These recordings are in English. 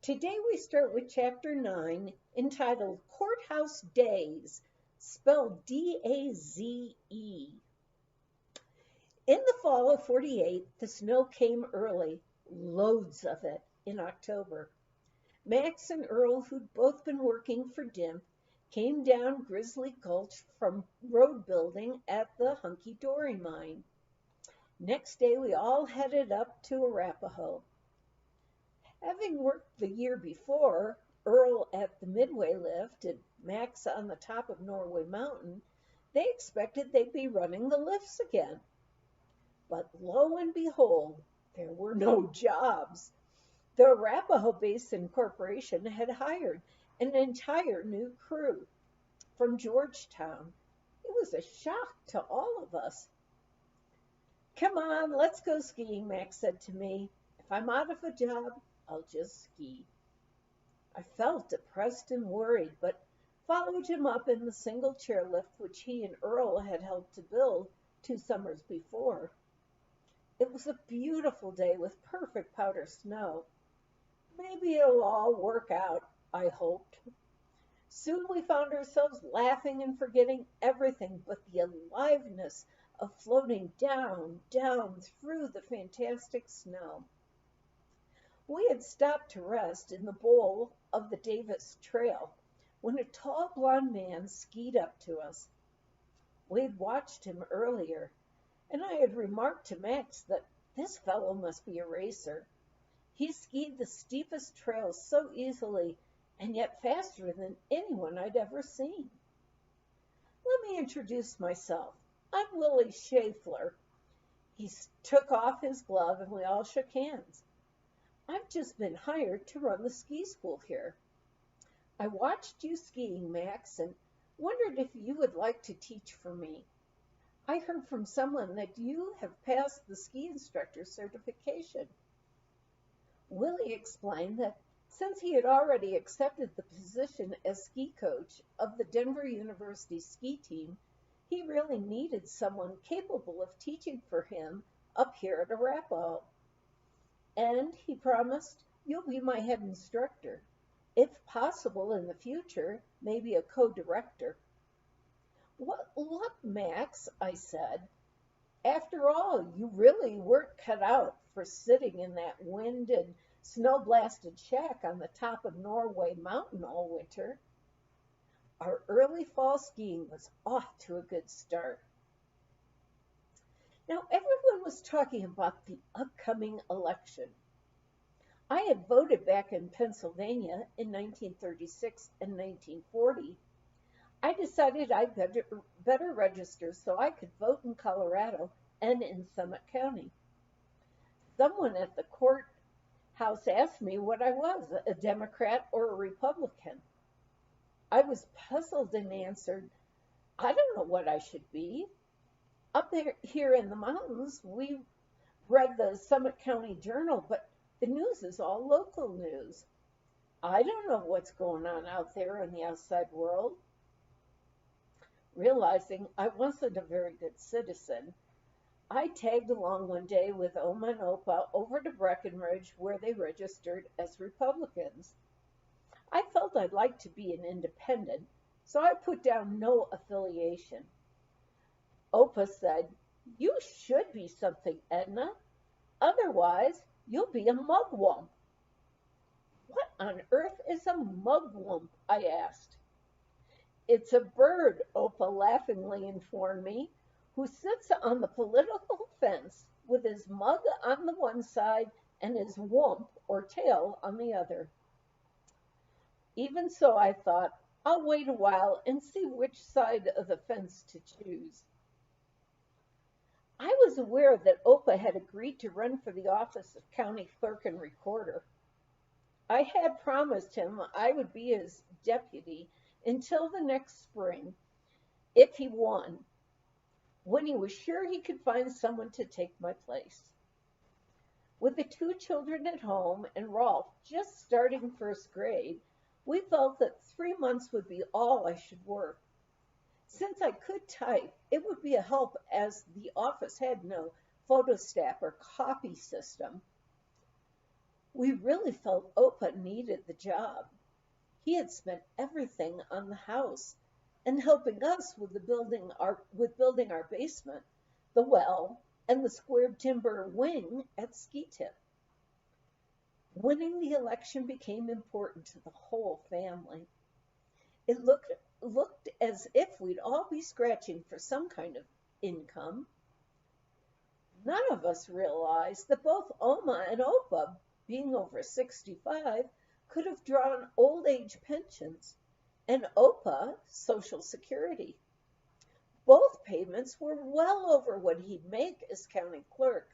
Today we start with Chapter 9, entitled Courthouse Days, spelled D-A-Z-E. In the fall of '48, the snow came early, loads of it, in October. Max and Earl, who'd both been working for DIMP, came down Grizzly Gulch from road building at the Hunky Dory mine. Next day, we all headed up to Arapahoe. Having worked the year before, Earl at the Midway lift and Max on the top of Norway Mountain, they expected they'd be running the lifts again. But lo and behold, there were no jobs. The Arapahoe Basin Corporation had hired an entire new crew from Georgetown. It was a shock to all of us. "Come on, let's go skiing," Max said to me. "If I'm out of a job, I'll just ski." I felt depressed and worried, but followed him up in the single chairlift which he and Earl had helped to build 2 summers before. It was a beautiful day with perfect powder snow. Maybe it'll all work out, I hoped. Soon we found ourselves laughing and forgetting everything but the aliveness of floating down, down through the fantastic snow. We had stopped to rest in the bowl of the Davis Trail when a tall blond man skied up to us. We had watched him earlier, and I had remarked to Max that this fellow must be a racer. He skied the steepest trails so easily and yet faster than anyone I'd ever seen. "Let me introduce myself. I'm Willie Schaeffler." He took off his glove and we all shook hands. "I've just been hired to run the ski school here. I watched you skiing, Max, and wondered if you would like to teach for me. I heard from someone that you have passed the ski instructor certification." Willie explained that since he had already accepted the position as ski coach of the Denver University ski team, he really needed someone capable of teaching for him up here at Arapahoe. "And," he promised, "you'll be my head instructor. If possible in the future, maybe a co-director." "What luck, Max," I said. "After all, you really weren't cut out for sitting in that wind and snow-blasted shack on the top of Norway Mountain all winter." Our early fall skiing was off to a good start. Now, everyone was talking about the upcoming election. I had voted back in Pennsylvania in 1936 and 1940. I decided I'd better register so I could vote in Colorado and in Summit County. Someone at the courthouse asked me what I was, a Democrat or a Republican. I was puzzled and answered, "I don't know what I should be. Up here in the mountains, we read the Summit County Journal, but the news is all local news. I don't know what's going on out there in the outside world." Realizing I wasn't a very good citizen, I tagged along one day with Oma and Opa over to Breckenridge, where they registered as Republicans. I felt I'd like to be an independent, so I put down no affiliation. Opa said, "You should be something, Edna. Otherwise, you'll be a mugwump." "What on earth is a mugwump?" I asked. "It's a bird," Opa laughingly informed me, "who sits on the political fence with his mug on the one side and his wump or tail on the other." Even so, I thought, I'll wait a while and see which side of the fence to choose. I was aware that Opa had agreed to run for the office of county clerk and recorder. I had promised him I would be his deputy until the next spring, if he won, when he was sure he could find someone to take my place. With the 2 children at home and Rolf just starting first grade, we felt that 3 months would be all I should work. Since I could type, it would be a help as the office had no photostat or copy system. We really felt Opa needed the job. He had spent everything on the house and helping us with building our basement, the well, and the squared timber wing at Ski Tip. Winning the election became important to the whole family. It looked as if we'd all be scratching for some kind of income. None of us realized that both Oma and Opa, being over 65, could have drawn old age pensions, and Opa Social Security. Both payments were well over what he'd make as county clerk.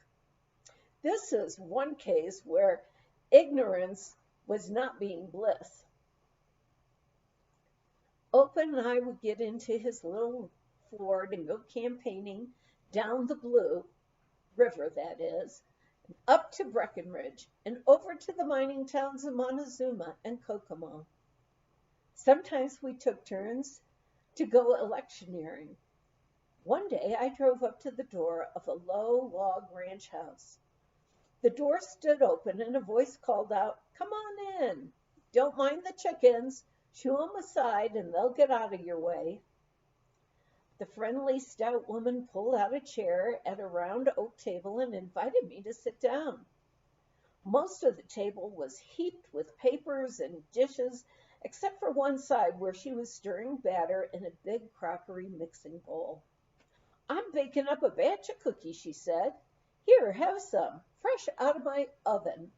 This is one case where ignorance was not being bliss. Opa and I would get into his little Ford and go campaigning down the Blue River, that is, up to Breckenridge and over to the mining towns of Montezuma and Kokomo. Sometimes we took turns to go electioneering. One day I drove up to the door of a low log ranch house. The door stood open and a voice called out, "Come on in. Don't mind the chickens. Shoo 'em aside and they'll get out of your way." The friendly, stout woman pulled out a chair at a round oak table and invited me to sit down. Most of the table was heaped with papers and dishes, except for one side where she was stirring batter in a big crockery mixing bowl. "I'm baking up a batch of cookies," she said. "Here, have some, fresh out of my oven."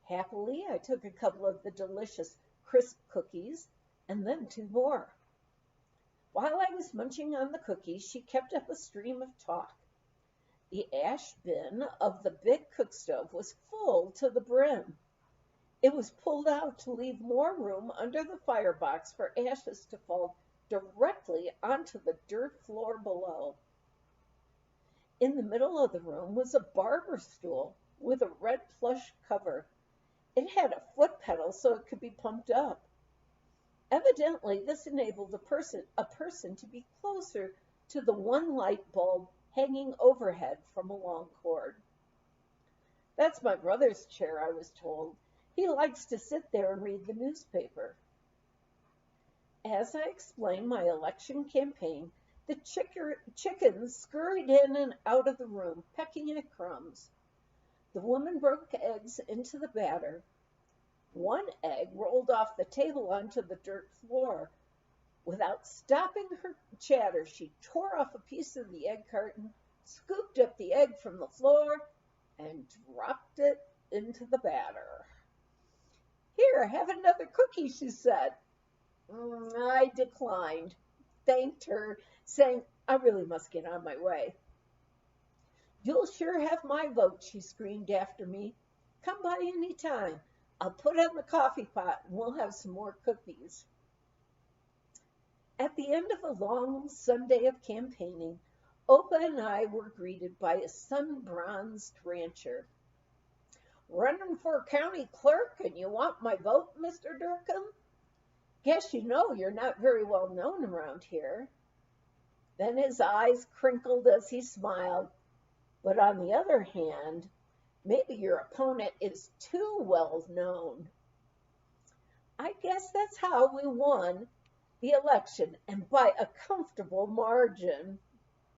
Happily, I took a couple of the delicious crisp cookies and then two more. While I was munching on the cookies, she kept up a stream of talk. The ash bin of the big cook stove was full to the brim. It was pulled out to leave more room under the firebox for ashes to fall directly onto the dirt floor below. In the middle of the room was a barber stool with a red plush cover. It had a foot pedal so it could be pumped up. Evidently, this enabled a person to be closer to the one light bulb hanging overhead from a long cord. "That's my brother's chair," I was told. "He likes to sit there and read the newspaper." As I explained my election campaign, the chickens scurried in and out of the room, pecking at crumbs. The woman broke eggs into the batter. One egg rolled off the table onto the dirt floor. Without stopping her chatter, she tore off a piece of the egg carton, scooped up the egg from the floor, and dropped it into the batter. "Here, have another cookie," she said. I declined, thanked her, saying I really must get on my way. "You'll sure have my vote," she screamed after me. "Come by any time. I'll put on the coffee pot and we'll have some more cookies." At the end of a long Sunday of campaigning, Opa and I were greeted by a sun-bronzed rancher. "Running for county clerk and you want my vote, Mr. Dercum? Guess you know you're not very well known around here." Then his eyes crinkled as he smiled. "But on the other hand, maybe your opponent is too well known." I guess that's how we won the election, and by a comfortable margin.